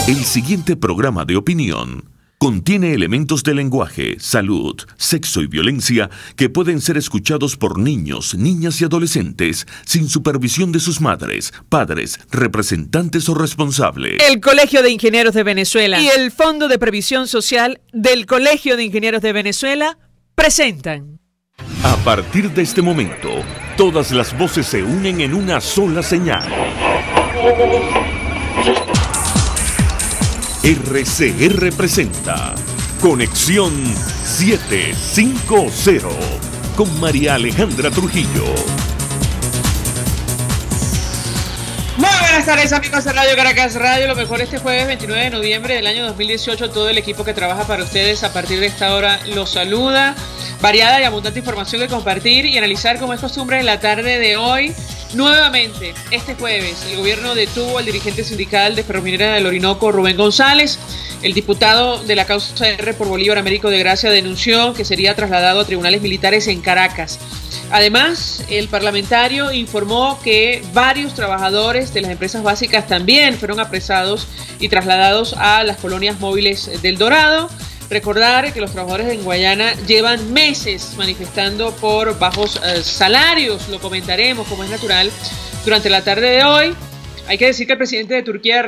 El siguiente programa de opinión contiene elementos de lenguaje, salud, sexo y violencia que pueden ser escuchados por niños, niñas y adolescentes sin supervisión de sus madres, padres, representantes o responsables. El Colegio de Ingenieros de Venezuela y el Fondo de Previsión Social del Colegio de Ingenieros de Venezuela presentan. A partir de este momento, todas las voces se unen en una sola señal. RCR presenta Conexión 750 con María Alejandra Trujillo. Muy buenas tardes, amigos de Radio Caracas Radio. Lo mejor este jueves 29 de noviembre del año 2018. Todo el equipo que trabaja para ustedes a partir de esta hora los saluda. Variada y abundante información que compartir y analizar como es costumbre en la tarde de hoy. Nuevamente, este jueves, el gobierno detuvo al dirigente sindical de Ferrominera del Orinoco, Rubén González. El diputado de la causa R por Bolívar, Américo de Gracia, denunció que sería trasladado a tribunales militares en Caracas. Además, el parlamentario informó que varios trabajadores de las empresas básicas también fueron apresados y trasladados a las colonias móviles del Dorado. Recordar que los trabajadores en Guayana llevan meses manifestando por bajos salarios, lo comentaremos como es natural durante la tarde de hoy. Hay que decir que el presidente de Turquía,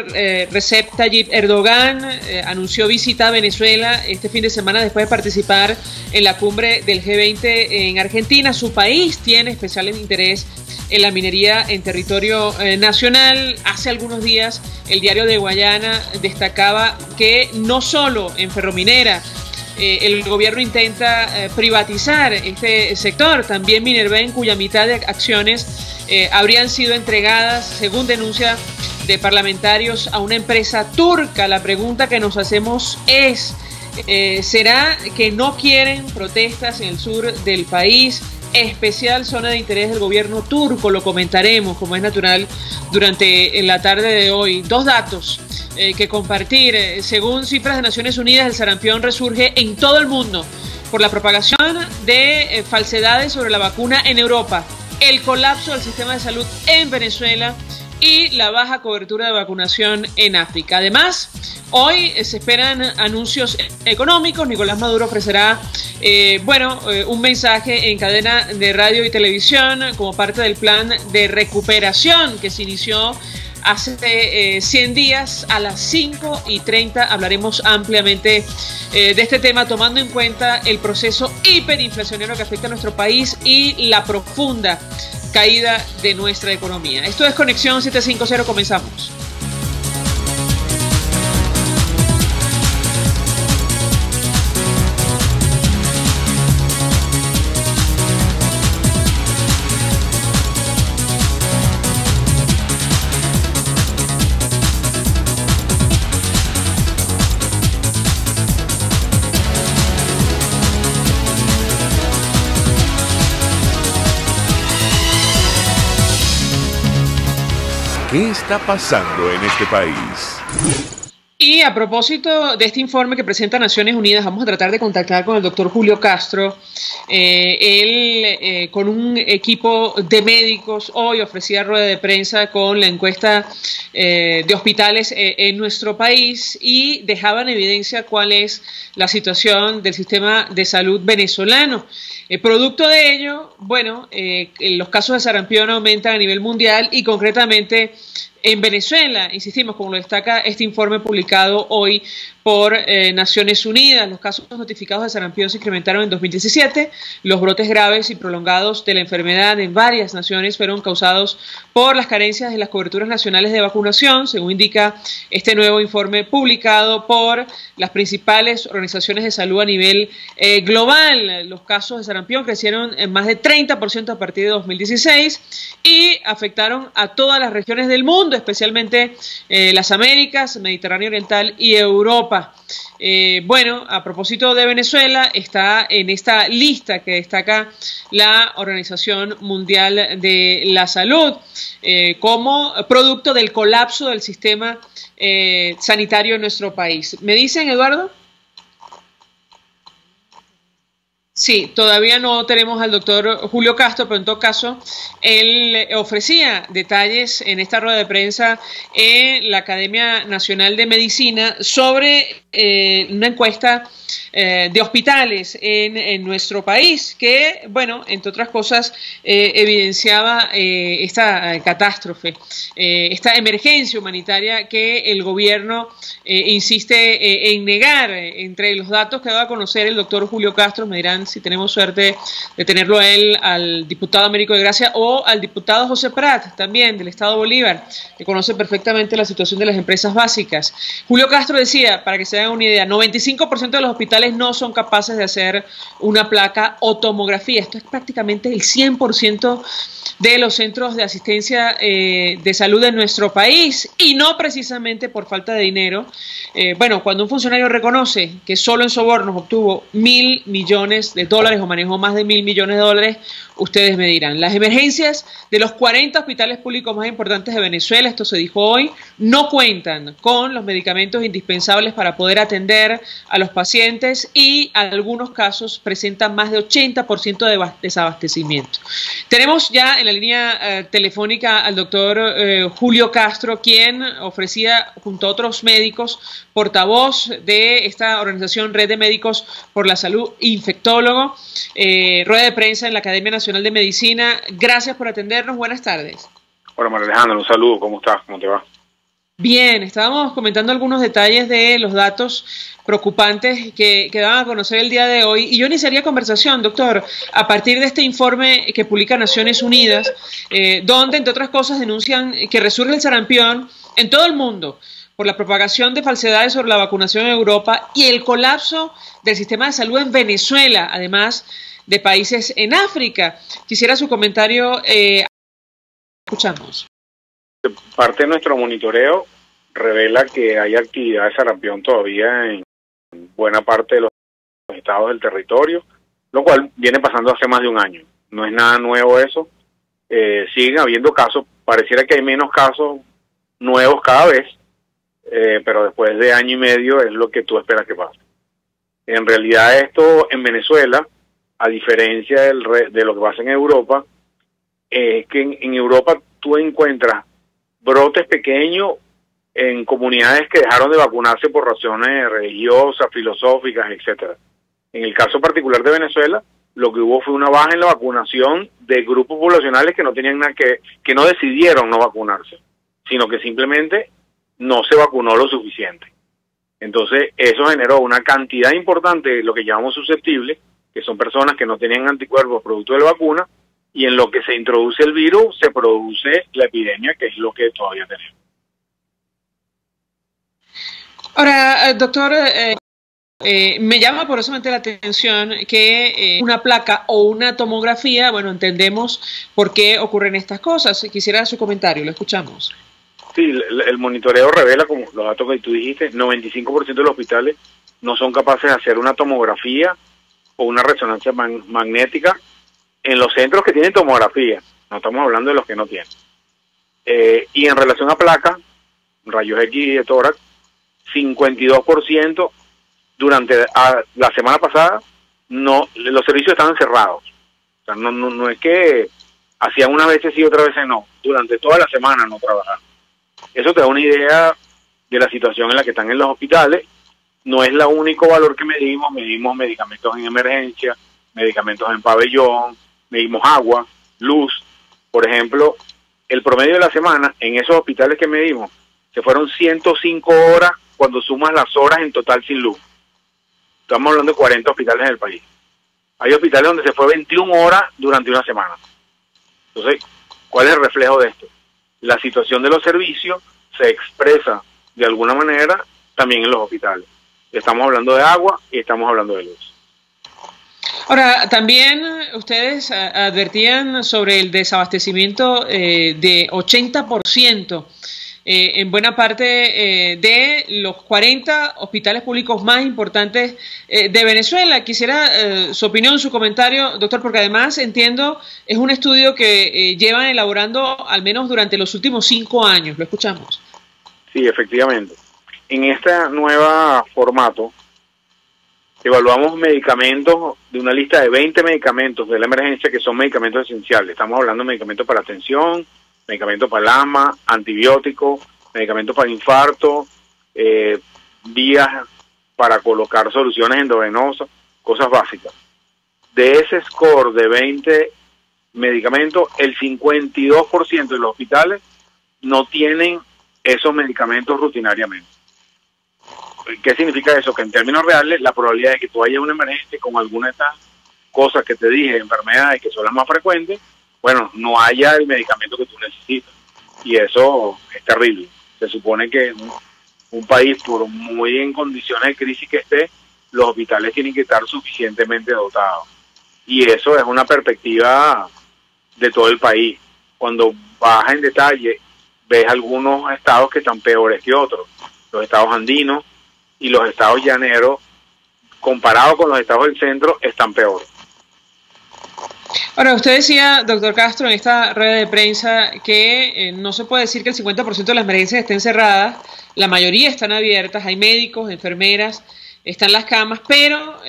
Recep Tayyip Erdogan, anunció visita a Venezuela este fin de semana después de participar en la cumbre del G20 en Argentina. Su país tiene especial interés en la minería en territorio nacional. Hace algunos días el diario de Guayana destacaba que no solo en Ferrominera el gobierno intenta privatizar este sector, también Minerven, cuya mitad de acciones habrían sido entregadas, según denuncia de parlamentarios, a una empresa turca. La pregunta que nos hacemos es, ¿será que no quieren protestas en el sur del país? Especial zona de interés del gobierno turco, lo comentaremos como es natural durante la tarde de hoy. Dos datos que compartir. Según cifras de Naciones Unidas, el sarampión resurge en todo el mundo por la propagación de falsedades sobre la vacuna en Europa, el colapso del sistema de salud en Venezuela y la baja cobertura de vacunación en África. Además, hoy se esperan anuncios económicos. Nicolás Maduro ofrecerá un mensaje en cadena de radio y televisión como parte del plan de recuperación que se inició hace 100 días a las 5:30. Hablaremos ampliamente de este tema, tomando en cuenta el proceso hiperinflacionario que afecta a nuestro país y la profunda caída de nuestra economía. Esto es Conexión 750, comenzamos. ¿Qué está pasando en este país? Y a propósito de este informe que presenta Naciones Unidas, vamos a tratar de contactar con el doctor Julio Castro. Él, con un equipo de médicos, hoy ofrecía rueda de prensa con la encuesta de hospitales en nuestro país y dejaba en evidencia cuál es la situación del sistema de salud venezolano. Producto de ello, los casos de sarampión aumentan a nivel mundial y concretamente en Venezuela, insistimos, como lo destaca este informe publicado hoy por Naciones Unidas. Los casos notificados de sarampión se incrementaron en 2017. Los brotes graves y prolongados de la enfermedad en varias naciones fueron causados por las carencias de las coberturas nacionales de vacunación, según indica este nuevo informe publicado por las principales organizaciones de salud a nivel global. Los casos de sarampión crecieron en más de 30% a partir de 2016 y afectaron a todas las regiones del mundo, especialmente las Américas, Mediterráneo Oriental y Europa. A propósito de Venezuela, está en esta lista que destaca la Organización Mundial de la Salud como producto del colapso del sistema sanitario en nuestro país. ¿Me dicen, Eduardo? Sí, todavía no tenemos al doctor Julio Castro, pero en todo caso, él ofrecía detalles en esta rueda de prensa en la Academia Nacional de Medicina sobre una encuesta de hospitales en nuestro país que, bueno, entre otras cosas, evidenciaba esta catástrofe, esta emergencia humanitaria que el gobierno insiste en negar. Entre los datos que daba a conocer el doctor Julio Castro, me dirán si tenemos suerte de tenerlo a él, al diputado Américo de Gracia o al diputado José Prat, también del Estado Bolívar, que conoce perfectamente la situación de las empresas básicas. Julio Castro decía, para que se hagan una idea, 95% de los hospitales no son capaces de hacer una placa o tomografía. Esto es prácticamente el 100% de los centros de asistencia de salud en nuestro país, y no precisamente por falta de dinero. Bueno, cuando un funcionario reconoce que solo en sobornos obtuvo $1.000 millones o manejó más de $1.000 millones, ustedes me dirán. Las emergencias de los 40 hospitales públicos más importantes de Venezuela, esto se dijo hoy, no cuentan con los medicamentos indispensables para poder atender a los pacientes, y en algunos casos presentan más de 80% de desabastecimiento. Tenemos ya en la línea telefónica al doctor Julio Castro, quien ofrecía junto a otros médicos, portavoz de esta organización Red de Médicos por la Salud, infectólogo, rueda de prensa en la Academia Nacional de Medicina. Gracias por atendernos, buenas tardes. Hola María Alejandra, un saludo, ¿cómo estás? ¿Cómo te va? Bien, estábamos comentando algunos detalles de los datos preocupantes que daban a conocer el día de hoy, y yo iniciaría conversación, doctor, a partir de este informe que publica Naciones Unidas, donde, entre otras cosas, denuncian que resurge el sarampión en todo el mundo por la propagación de falsedades sobre la vacunación en Europa y el colapso del sistema de salud en Venezuela, además de países en África. Quisiera su comentario. Escuchamos. Parte de nuestro monitoreo revela que hay actividad de sarampión todavía en buena parte de los estados del territorio, lo cual viene pasando hace más de un año. No es nada nuevo eso. Siguen habiendo casos, pareciera que hay menos casos nuevos cada vez, pero después de año y medio es lo que tú esperas que pase. En realidad esto en Venezuela, a diferencia de lo que pasa en Europa, es que en Europa tú encuentras brotes pequeños en comunidades que dejaron de vacunarse por razones religiosas, filosóficas, etcétera. En el caso particular de Venezuela, lo que hubo fue una baja en la vacunación de grupos poblacionales que no tenían nada que no decidieron no vacunarse, sino que simplemente no se vacunó lo suficiente. Entonces, eso generó una cantidad importante de lo que llamamos susceptibles, que son personas que no tenían anticuerpos producto de la vacuna, y en lo que se introduce el virus, se produce la epidemia, que es lo que todavía tenemos. Ahora, doctor, me llama porosamente la atención que una placa o una tomografía, bueno, entendemos por qué ocurren estas cosas. Quisiera su comentario, lo escuchamos. Sí, el monitoreo revela, como los datos que tú dijiste, 95% de los hospitales no son capaces de hacer una tomografía o una resonancia magnética en los centros que tienen tomografía. No estamos hablando de los que no tienen. Y en relación a placas, rayos X de tórax, 52% durante la semana pasada, no, los servicios estaban cerrados. O sea, no es que hacían unas veces sí, otras veces no. Durante toda la semana no trabajaron. Eso te da una idea de la situación en la que están en los hospitales. No es el único valor que medimos medicamentos en emergencia, medicamentos en pabellón, medimos agua, luz. Por ejemplo, el promedio de la semana en esos hospitales que medimos, se fueron 105 horas cuando sumas las horas en total sin luz. Estamos hablando de 40 hospitales en el país. Hay hospitales donde se fue 21 horas durante una semana. Entonces, ¿cuál es el reflejo de esto? La situación de los servicios se expresa de alguna manera también en los hospitales. Estamos hablando de agua y estamos hablando de luz. Ahora, también ustedes advertían sobre el desabastecimiento de 80% en buena parte de los 40 hospitales públicos más importantes de Venezuela. Quisiera su opinión, su comentario, doctor, porque además entiendo es un estudio que llevan elaborando al menos durante los últimos 5 años. Lo escuchamos. Sí, efectivamente. En este nuevo formato, evaluamos medicamentos de una lista de 20 medicamentos de la emergencia que son medicamentos esenciales. Estamos hablando de medicamentos para tensión, medicamentos para el asma, antibióticos, medicamentos para infarto, vías para colocar soluciones endovenosas, cosas básicas. De ese score de 20 medicamentos, el 52% de los hospitales no tienen esos medicamentos rutinariamente. ¿Qué significa eso? Que en términos reales, la probabilidad de que tú haya una emergencia con alguna de estas cosas que te dije, enfermedades que son las más frecuentes, bueno, no haya el medicamento que tú necesitas. Y eso es terrible. Se supone que un país, por muy en condiciones de crisis que esté, los hospitales tienen que estar suficientemente dotados. Y eso es una perspectiva de todo el país. Cuando vas en detalle, ves algunos estados que están peores que otros. Los estados andinos y los estados llaneros, comparados con los estados del centro, están peores. Ahora, usted decía, doctor Castro, en esta rueda de prensa que no se puede decir que el 50% de las emergencias estén cerradas, la mayoría están abiertas, hay médicos, enfermeras, están las camas, pero,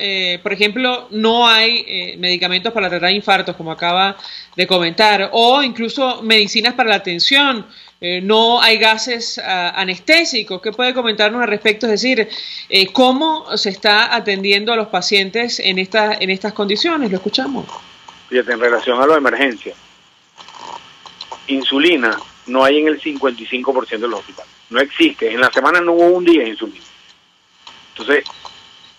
por ejemplo, no hay medicamentos para tratar infartos, como acaba de comentar, o incluso medicinas para la atención. No hay gases anestésicos. ¿Qué puede comentarnos al respecto? Es decir, ¿cómo se está atendiendo a los pacientes en estas condiciones? Lo escuchamos. Fíjate, en relación a la emergencia, insulina no hay en el 55% de los hospitales. No existe. En la semana no hubo un día de insulina. Entonces,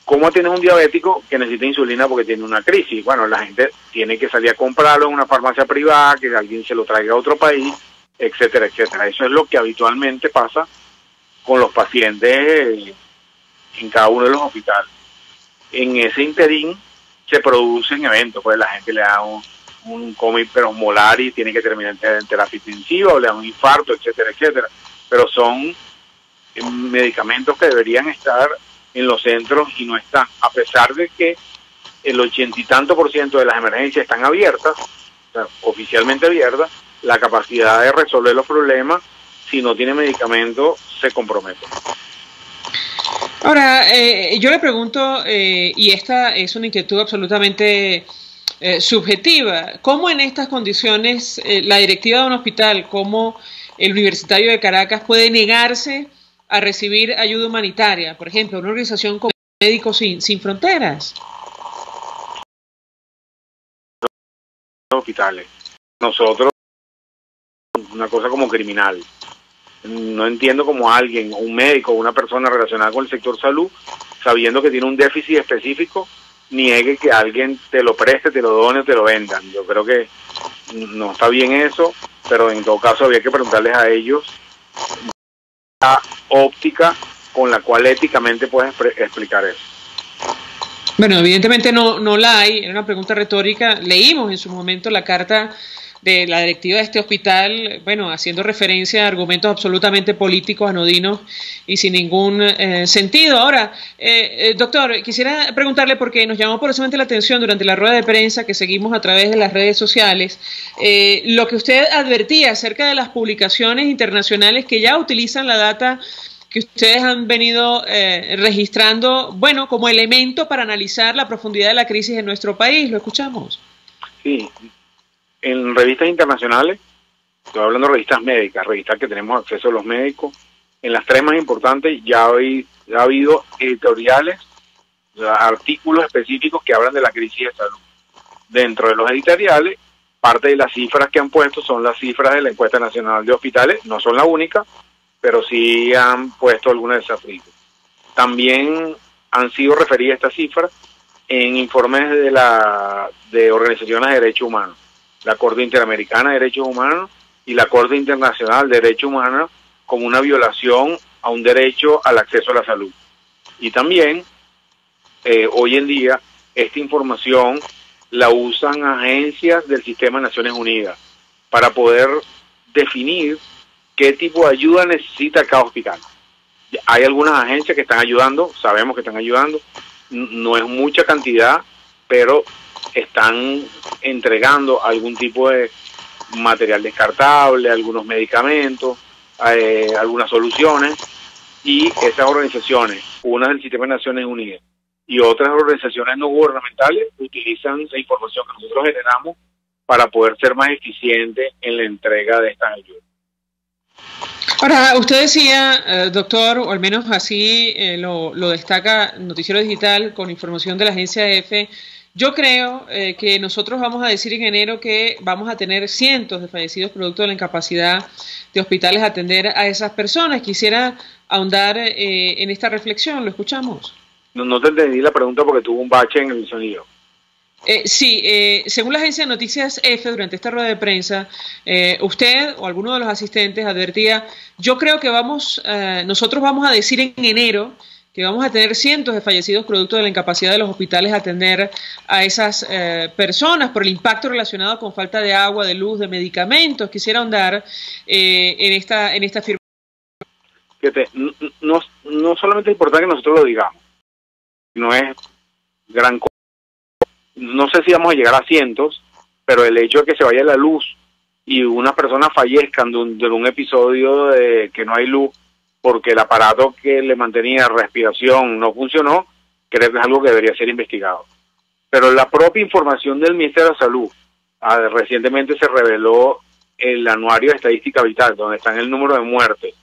¿cómo tienes un diabético que necesita insulina porque tiene una crisis? Bueno, la gente tiene que salir a comprarlo en una farmacia privada, que alguien se lo traiga a otro país, etcétera, etcétera. Eso es lo que habitualmente pasa con los pacientes en cada uno de los hospitales. En ese interín se producen eventos, pues la gente le da un coma hiperosmolar y tiene que terminar en terapia intensiva, o le da un infarto, etcétera, etcétera. Pero son medicamentos que deberían estar en los centros y no están, a pesar de que el 80 y tanto % de las emergencias están abiertas, o sea, oficialmente abiertas. La capacidad de resolver los problemas, si no tiene medicamento, se compromete. Ahora, yo le pregunto, y esta es una inquietud absolutamente subjetiva, ¿cómo en estas condiciones la directiva de un hospital como el Universitario de Caracas puede negarse a recibir ayuda humanitaria? Por ejemplo, una organización como Médicos Sin Fronteras. Hospitales. Nosotros, una cosa como criminal. No entiendo cómo alguien, un médico, una persona relacionada con el sector salud, sabiendo que tiene un déficit específico, niegue que alguien te lo preste, te lo done o te lo vendan. Yo creo que no está bien eso, pero en todo caso había que preguntarles a ellos la óptica con la cual éticamente puedes explicar eso. Bueno, evidentemente no la hay, era una pregunta retórica. Leímos en su momento la carta de la directiva de este hospital, bueno, haciendo referencia a argumentos absolutamente políticos, anodinos y sin ningún sentido. Ahora, doctor, quisiera preguntarle, porque nos llamó poderosamente la atención durante la rueda de prensa que seguimos a través de las redes sociales, lo que usted advertía acerca de las publicaciones internacionales que ya utilizan la data que ustedes han venido registrando, bueno, como elemento para analizar la profundidad de la crisis en nuestro país. Lo escuchamos. Sí. En revistas internacionales, estoy hablando de revistas médicas, revistas que tenemos acceso a los médicos, en las tres más importantes ya ha habido editoriales, artículos específicos que hablan de la crisis de salud. Dentro de los editoriales, parte de las cifras que han puesto son las cifras de la encuesta nacional de hospitales, no son la única, pero sí han puesto algunas de esas cifras. También han sido referidas estas cifras en informes de organizaciones de derechos humanos, la Corte Interamericana de Derechos Humanos y la Corte Internacional de Derechos Humanos, como una violación a un derecho al acceso a la salud. Y también, hoy en día, esta información la usan agencias del sistema de Naciones Unidas para poder definir qué tipo de ayuda necesita cada hospital. Hay algunas agencias que están ayudando, sabemos que están ayudando, no es mucha cantidad, pero están entregando algún tipo de material descartable, algunos medicamentos, algunas soluciones, y esas organizaciones, una del Sistema de Naciones Unidas y otras organizaciones no gubernamentales utilizan la información que nosotros generamos para poder ser más eficientes en la entrega de estas ayudas. Ahora, usted decía, doctor, o al menos así lo destaca Noticiero Digital con información de la agencia EFE. Yo creo que nosotros vamos a decir en enero que vamos a tener cientos de fallecidos producto de la incapacidad de hospitales a atender a esas personas. Quisiera ahondar en esta reflexión. ¿Lo escuchamos? No te entendí la pregunta porque tuvo un bache en el sonido. Sí, según la agencia de noticias EFE, durante esta rueda de prensa, usted o alguno de los asistentes advertía, yo creo que nosotros vamos a decir en enero que vamos a tener cientos de fallecidos producto de la incapacidad de los hospitales a atender a esas personas por el impacto relacionado con falta de agua, de luz, de medicamentos. Quisiera ahondar en esta afirmación. Fíjate, no solamente es importante que nosotros lo digamos, no es gran cosa. No sé si vamos a llegar a cientos, pero el hecho de que se vaya la luz y unas personas fallezcan de un episodio de que no hay luz porque el aparato que le mantenía respiración no funcionó, creo que es algo que debería ser investigado. Pero la propia información del Ministerio de Salud, recientemente se reveló el anuario de estadística vital, donde están el número de muertes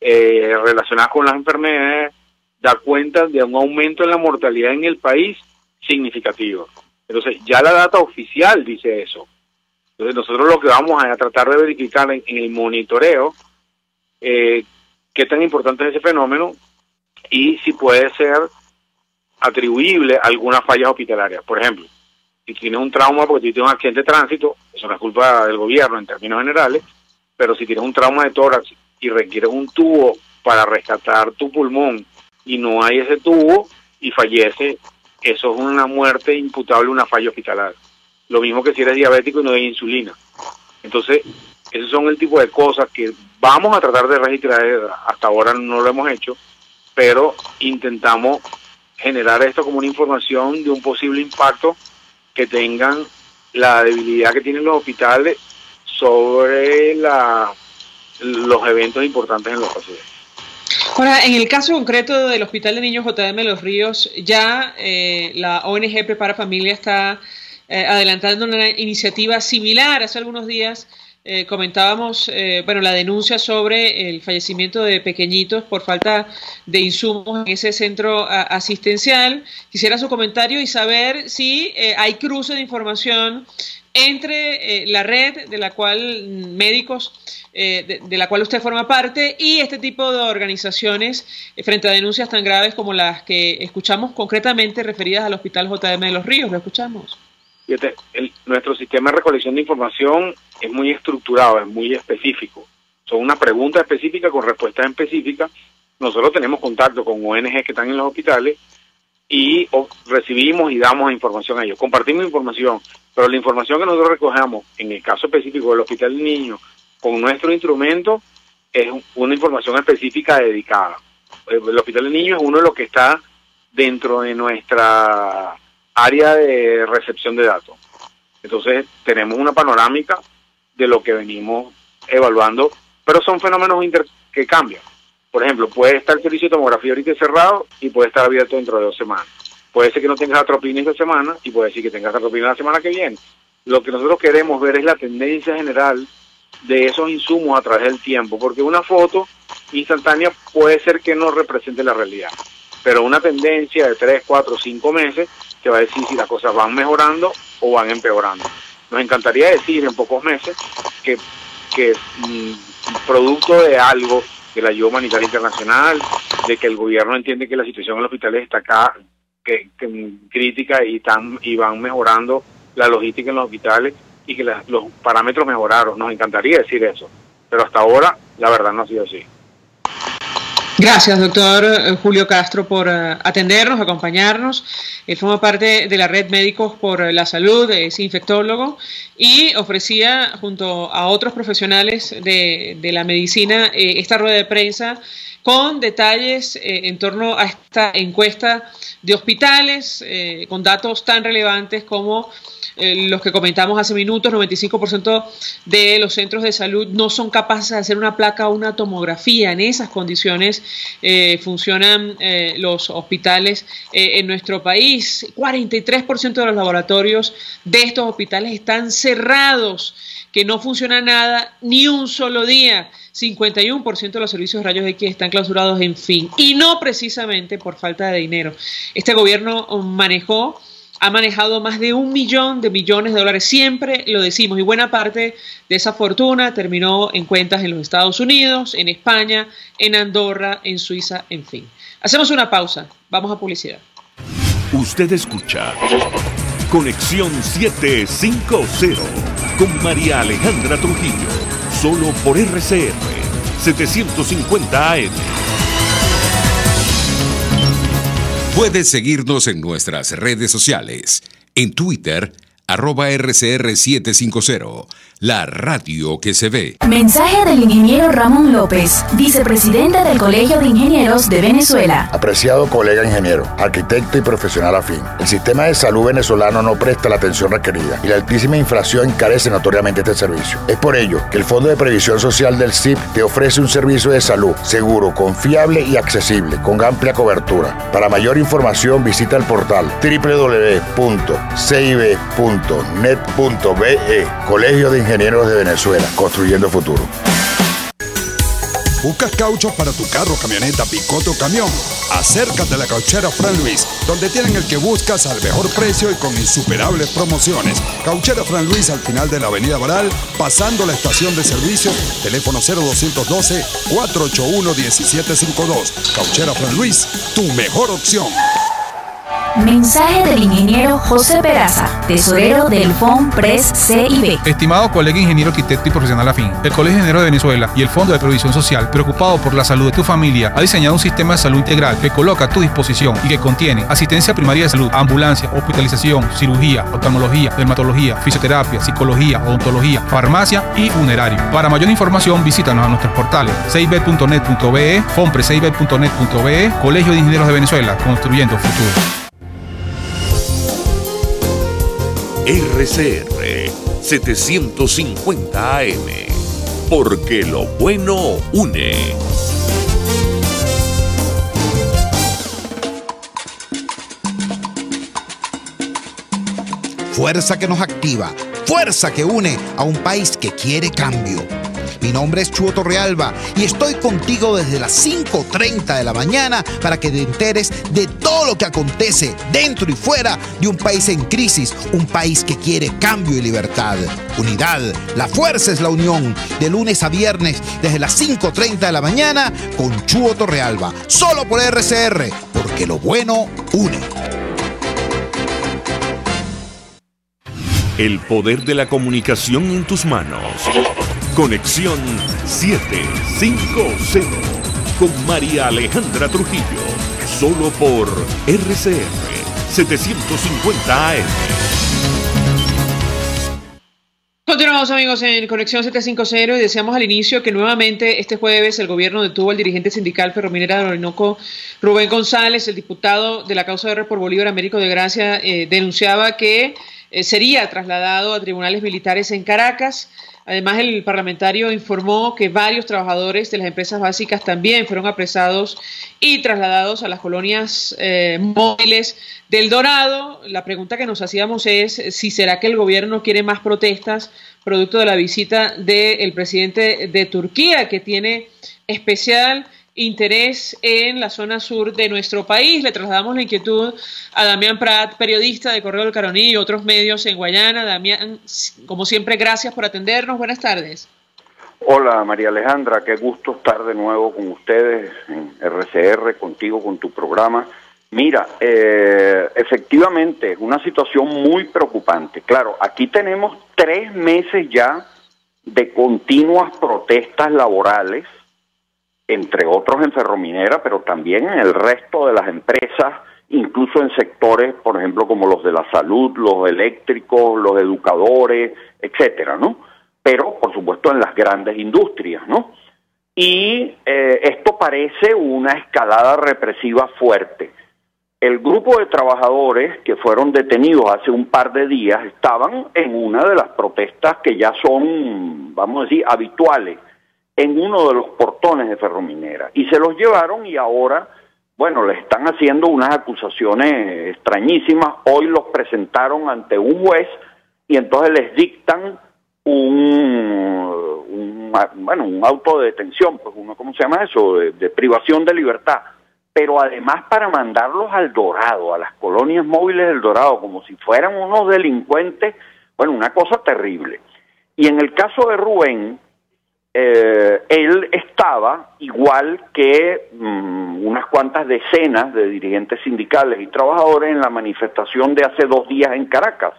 relacionadas con las enfermedades, da cuenta de un aumento en la mortalidad en el país significativo. Entonces, ya la data oficial dice eso. Entonces, nosotros lo que vamos a tratar de verificar en el monitoreo, qué tan importante es ese fenómeno y si puede ser atribuible a algunas fallas hospitalarias. Por ejemplo, si tienes un trauma porque tienes un accidente de tránsito, eso no es culpa del gobierno en términos generales, pero si tienes un trauma de tórax y requieres un tubo para rescatar tu pulmón y no hay ese tubo y fallece, eso es una muerte imputable a una falla hospitalaria. Lo mismo que si eres diabético y no hay insulina. Entonces, esos son el tipo de cosas que vamos a tratar de registrar. Hasta ahora no lo hemos hecho, pero intentamos generar esto como una información de un posible impacto que tengan la debilidad que tienen los hospitales sobre los eventos importantes en los pacientes. Ahora, en el caso concreto del Hospital de Niños JM de Los Ríos, ya la ONG Prepara Familia está adelantando una iniciativa similar. Hace algunos días comentábamos la denuncia sobre el fallecimiento de pequeñitos por falta de insumos en ese centro asistencial. Quisiera su comentario y saber si hay cruce de información entre la red de la cual médicos de la cual usted forma parte y este tipo de organizaciones frente a denuncias tan graves como las que escuchamos concretamente referidas al Hospital JM de Los Ríos. ¿Lo escuchamos? Fíjate, nuestro sistema de recolección de información es muy estructurado, es muy específico. Son una pregunta específica con respuestas específicas. Nosotros tenemos contacto con ONG que están en los hospitales y recibimos y damos información a ellos. Compartimos información, pero la información que nosotros recogemos, en el caso específico del Hospital del Niño, con nuestro instrumento, es una información específica dedicada. El Hospital del Niño es uno de los que está dentro de nuestra área de recepción de datos. Entonces, tenemos una panorámica de lo que venimos evaluando, pero son fenómenos que cambian. Por ejemplo, puede estar el servicio de tomografía ahorita cerrado y puede estar abierto dentro de 2 semanas. Puede ser que no tengas atropina esta semana y puede ser que tengas atropina la semana que viene. Lo que nosotros queremos ver es la tendencia general de esos insumos a través del tiempo, porque una foto instantánea puede ser que no represente la realidad, pero una tendencia de 3, 4, 5 meses te va a decir si las cosas van mejorando o van empeorando. Nos encantaría decir en pocos meses que producto de algo, de la ayuda humanitaria internacional, de que el gobierno entiende que la situación en los hospitales está acá, que crítica y van mejorando la logística en los hospitales y que los parámetros mejoraron. Nos encantaría decir eso, pero hasta ahora la verdad no ha sido así. Gracias, doctor Julio Castro, por atendernos, acompañarnos. Él forma parte de la Red Médicos por la Salud, es infectólogo, y ofrecía, junto a otros profesionales de la medicina, esta rueda de prensa con detalles en torno a esta encuesta de hospitales, con datos tan relevantes como los que comentamos hace minutos. 95% de los centros de salud no son capaces de hacer una placa o una tomografía. En esas condiciones funcionan los hospitales en nuestro país. 43% de los laboratorios de estos hospitales están cerrados, que no funciona nada ni un solo día. 51% de los servicios de rayos X están clausurados, en fin, y no precisamente por falta de dinero. Este gobierno ha manejado más de 1 millón de millones de dólares, siempre lo decimos, y buena parte de esa fortuna terminó en cuentas en los Estados Unidos, en España, en Andorra, en Suiza, en fin. Hacemos una pausa, vamos a publicidad. Usted escucha Conexión 750 con María Alejandra Trujillo, solo por RCR 750 AM. Puedes seguirnos en nuestras redes sociales. En Twitter, @RCR750, la radio que se ve. Mensaje del ingeniero Ramón López, vicepresidente del Colegio de Ingenieros de Venezuela. Apreciado colega ingeniero, arquitecto y profesional afín, el sistema de salud venezolano no presta la atención requerida y la altísima inflación encarece notoriamente este servicio. Es por ello que el Fondo de Previsión Social del CIP te ofrece un servicio de salud seguro, confiable y accesible, con amplia cobertura. Para mayor información visita el portal www.cib.net.be, Colegio de Ingenieros de Venezuela, construyendo futuro. ¿Buscas cauchos para tu carro, camioneta, picote o camión? Acércate a la Cauchera Fran Luis, donde tienen el que buscas al mejor precio y con insuperables promociones. Cauchera Fran Luis, al final de la avenida Baral, pasando la estación de servicio, teléfono 0212-481-1752. Cauchera Fran Luis, tu mejor opción. Mensaje del ingeniero José Peraza, tesorero del FONPRES CIB. Estimado colega ingeniero, arquitecto y profesional afín, el Colegio de Ingenieros de Venezuela y el Fondo de Previsión Social, preocupado por la salud de tu familia, ha diseñado un sistema de salud integral que coloca a tu disposición y que contiene asistencia primaria de salud, ambulancia, hospitalización, cirugía, oftalmología, dermatología, fisioterapia, psicología, odontología, farmacia y funerario. Para mayor información, visítanos a nuestros portales cib.net.be, fonprescib.net.be, Colegio de Ingenieros de Venezuela, construyendo futuro. RCR 750 AM, porque lo bueno une. Fuerza que nos activa, fuerza que une a un país que quiere cambio. Mi nombre es Chuo Torrealba y estoy contigo desde las 5:30 de la mañana para que te enteres de todo lo que acontece dentro y fuera de un país en crisis, un país que quiere cambio y libertad. Unidad, la fuerza es la unión, de lunes a viernes desde las 5:30 de la mañana con Chuo Torrealba, solo por RCR, porque lo bueno une. El poder de la comunicación en tus manos. Conexión 750 con María Alejandra Trujillo, solo por RCR 750 AM. Continuamos, amigos, en Conexión 750 y decíamos al inicio que nuevamente este jueves el gobierno detuvo al dirigente sindical ferrominera de Orinoco, Rubén González. El diputado de la causa de R por Bolívar, Américo de Gracia, denunciaba que sería trasladado a tribunales militares en Caracas. Además, el parlamentario informó que varios trabajadores de las empresas básicas también fueron apresados y trasladados a las colonias móviles del Dorado. La pregunta que nos hacíamos es si será que el gobierno quiere más protestas producto de la visita del presidente de Turquía, que tiene especial interés en la zona sur de nuestro país. Le trasladamos la inquietud a Damián Prat, periodista de Correo del Caroní y otros medios en Guayana. Damián, como siempre, gracias por atendernos. Buenas tardes. Hola María Alejandra, qué gusto estar de nuevo con ustedes en RCR, contigo, con tu programa. Mira, efectivamente es una situación muy preocupante. Claro, aquí tenemos 3 meses ya de continuas protestas laborales, entre otros en Ferrominera, pero también en el resto de las empresas, incluso en sectores, por ejemplo, como los de la salud, los eléctricos, los educadores, etcétera, ¿no? Pero, por supuesto, en las grandes industrias, ¿no? y esto parece una escalada represiva fuerte. El grupo de trabajadores que fueron detenidos hace un par de días estaban en una de las protestas que ya son, vamos a decir, habituales, en uno de los portones de Ferrominera, y se los llevaron y ahora, bueno, les están haciendo unas acusaciones extrañísimas. Hoy los presentaron ante un juez y entonces les dictan un auto de detención, pues ¿cómo se llama eso? De privación de libertad, pero además para mandarlos al Dorado, a las colonias móviles del Dorado, como si fueran unos delincuentes, bueno, una cosa terrible. Y en el caso de Rubén, él estaba, igual que unas cuantas decenas de dirigentes sindicales y trabajadores, en la manifestación de hace 2 días en Caracas,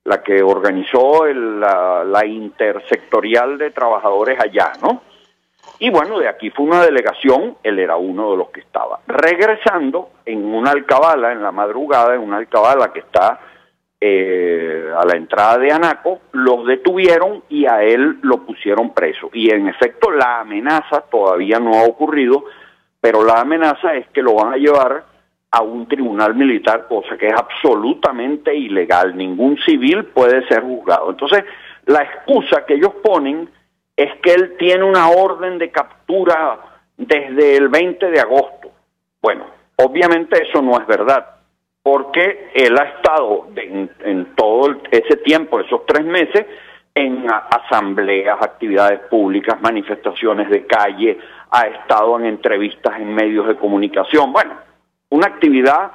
la que organizó la intersectorial de trabajadores allá, ¿no? Y bueno, de aquí fue una delegación, él era uno de los que estaba. Regresando en una alcabala, en la madrugada, en una alcabala que está a la entrada de Anaco, los detuvieron y a él lo pusieron preso. Y en efecto la amenaza todavía no ha ocurrido, pero la amenaza es que lo van a llevar a un tribunal militar, cosa que es absolutamente ilegal. Ningún civil puede ser juzgado. Entonces, la excusa que ellos ponen es que él tiene una orden de captura desde el 20 de agosto. Bueno, obviamente eso no es verdad, porque él ha estado en todo ese tiempo, esos 3 meses, en asambleas, actividades públicas, manifestaciones de calle, ha estado en entrevistas en medios de comunicación. Bueno, una actividad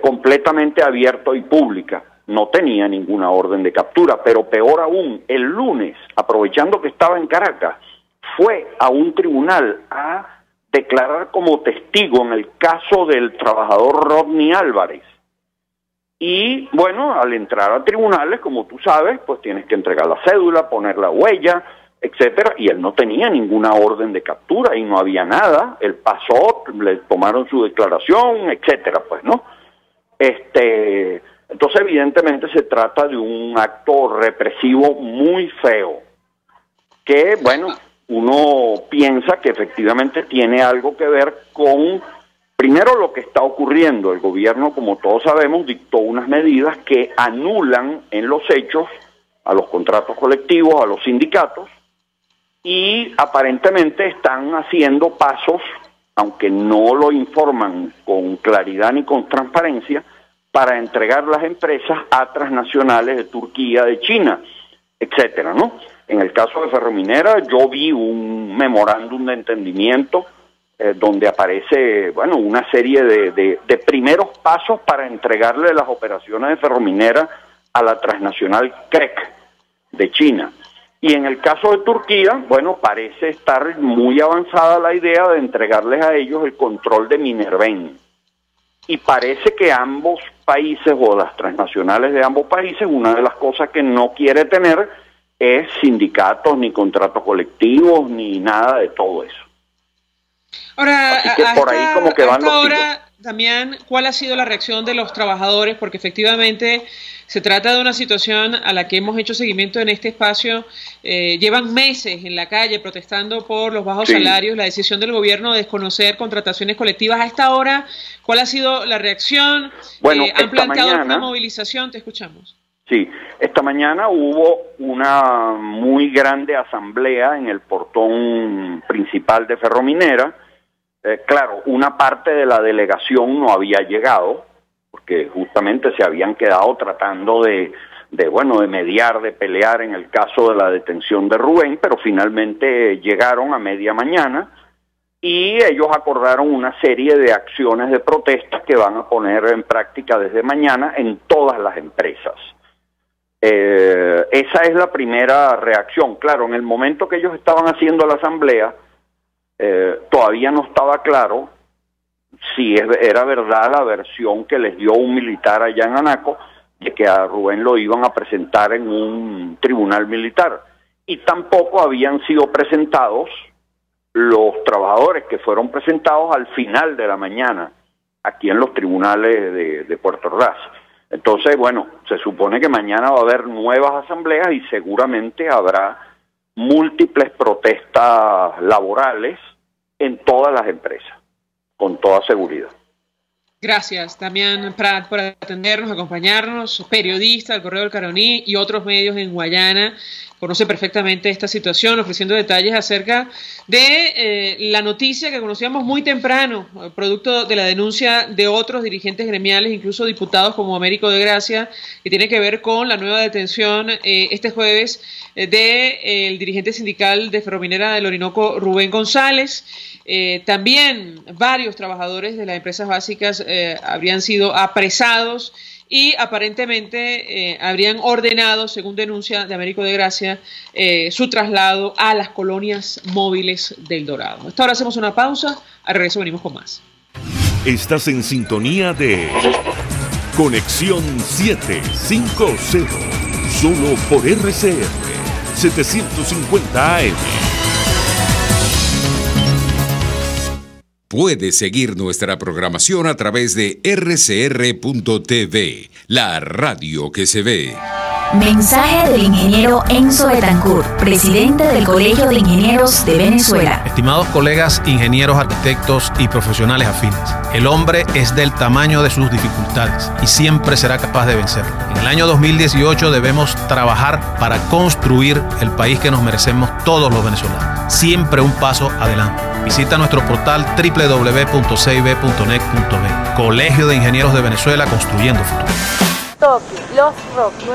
completamente abierta y pública. No tenía ninguna orden de captura, pero peor aún, el lunes, aprovechando que estaba en Caracas, fue a un tribunal a declarar como testigo en el caso del trabajador Rodney Álvarez. Y bueno, al entrar a tribunales, como tú sabes, pues tienes que entregar la cédula, poner la huella, etcétera, y él no tenía ninguna orden de captura y no había nada. Él pasó, le tomaron su declaración, etcétera, pues, ¿no? Entonces, evidentemente se trata de un acto represivo muy feo, que, bueno, uno piensa que efectivamente tiene algo que ver con, primero, lo que está ocurriendo. El gobierno, como todos sabemos, dictó unas medidas que anulan en los hechos a los contratos colectivos, a los sindicatos, y aparentemente están haciendo pasos, aunque no lo informan con claridad ni con transparencia, para entregar las empresas a transnacionales de Turquía, de China, etcétera, ¿no? En el caso de Ferrominera, yo vi un memorándum de entendimiento donde aparece, bueno, una serie de primeros pasos para entregarle las operaciones de Ferrominera a la transnacional CREC de China. Y en el caso de Turquía, bueno, parece estar muy avanzada la idea de entregarles a ellos el control de Minerven. Y parece que ambos países, o las transnacionales de ambos países, una de las cosas que no quiere tener es sindicatos, ni contratos colectivos, ni nada de todo eso. Ahora, así que por ahí como que van los tiros. Damián, ¿cuál ha sido la reacción de los trabajadores? Porque efectivamente se trata de una situación a la que hemos hecho seguimiento en este espacio. Llevan meses en la calle protestando por los bajos salarios, la decisión del gobierno de desconocer contrataciones colectivas. A esta hora, ¿cuál ha sido la reacción? Bueno, ¿Han planteado una movilización? Te escuchamos. Sí, esta mañana hubo una muy grande asamblea en el portón principal de Ferrominera. Claro, una parte de la delegación no había llegado, porque justamente se habían quedado tratando de mediar, de pelear en el caso de la detención de Rubén, pero finalmente llegaron a media mañana y ellos acordaron una serie de acciones de protesta que van a poner en práctica desde mañana en todas las empresas. Esa es la primera reacción. Claro, en el momento que ellos estaban haciendo la asamblea, todavía no estaba claro si era verdad la versión que les dio un militar allá en Anaco, de que a Rubén lo iban a presentar en un tribunal militar. Y tampoco habían sido presentados los trabajadores que fueron presentados al final de la mañana, aquí en los tribunales de Puerto Ordaz. Entonces, bueno, se supone que mañana va a haber nuevas asambleas y seguramente habrá múltiples protestas laborales en todas las empresas, con toda seguridad. Gracias, Damián Prat, por atendernos, acompañarnos, periodista del Correo del Caroní y otros medios en Guayana. Conoce perfectamente esta situación, ofreciendo detalles acerca de la noticia que conocíamos muy temprano, producto de la denuncia de otros dirigentes gremiales, incluso diputados como Américo de Gracia, que tiene que ver con la nueva detención este jueves del dirigente sindical de Ferrominera del Orinoco, Rubén González. También varios trabajadores de las empresas básicas habrían sido apresados y aparentemente habrían ordenado, según denuncia de Américo de Gracia, su traslado a las colonias móviles del Dorado. Hasta ahora hacemos una pausa, al regreso venimos con más. Estás en sintonía de Conexión 750, solo por RCR 750 AM. Puedes seguir nuestra programación a través de rcr.tv, la radio que se ve. Mensaje del ingeniero Enzo Betancourt, presidente del Colegio de Ingenieros de Venezuela. Estimados colegas, ingenieros, arquitectos y profesionales afines, el hombre es del tamaño de sus dificultades y siempre será capaz de vencerlo. En el año 2018 debemos trabajar para construir el país que nos merecemos todos los venezolanos. Siempre un paso adelante. Visita nuestro portal www.cib.net.be. Colegio de Ingenieros de Venezuela, construyendo futuro.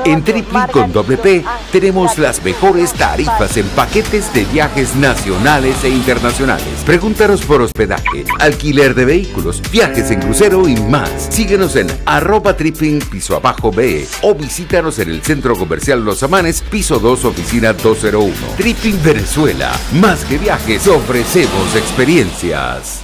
En Tripling con WP tenemos las mejores tarifas en paquetes de viajes nacionales e internacionales. Pregúntanos por hospedaje, alquiler de vehículos, viajes en crucero y más. Síguenos en @Tripling_BE o visítanos en el Centro Comercial Los Amanes, piso 2, oficina 201. Tripling Venezuela, más que viajes, ofrecemos experiencias.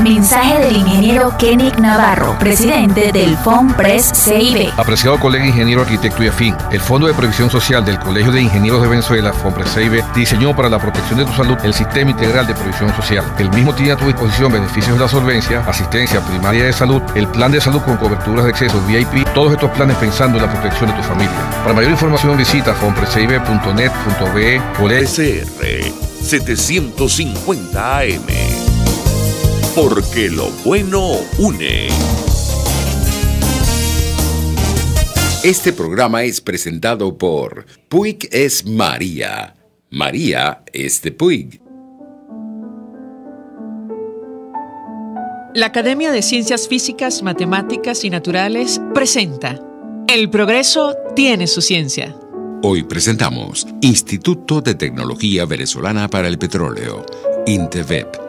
Mensaje del ingeniero Kenick Navarro, presidente del FONPRES CIB. Apreciado colega ingeniero, arquitecto y afín, el Fondo de Previsión Social del Colegio de Ingenieros de Venezuela, FONPRES CIB, diseñó para la protección de tu salud el Sistema Integral de Previsión Social. El mismo tiene a tu disposición beneficios de la solvencia, asistencia primaria de salud, el plan de salud con coberturas de acceso VIP, todos estos planes pensando en la protección de tu familia. Para mayor información visita fonprescib.net.be. SR 750 AM. Porque lo bueno une. Este programa es presentado por Puig es María. María es de Puig. La Academia de Ciencias Físicas, Matemáticas y Naturales presenta El progreso tiene su ciencia. Hoy presentamos Instituto de Tecnología Venezolana para el Petróleo, INTEVEP.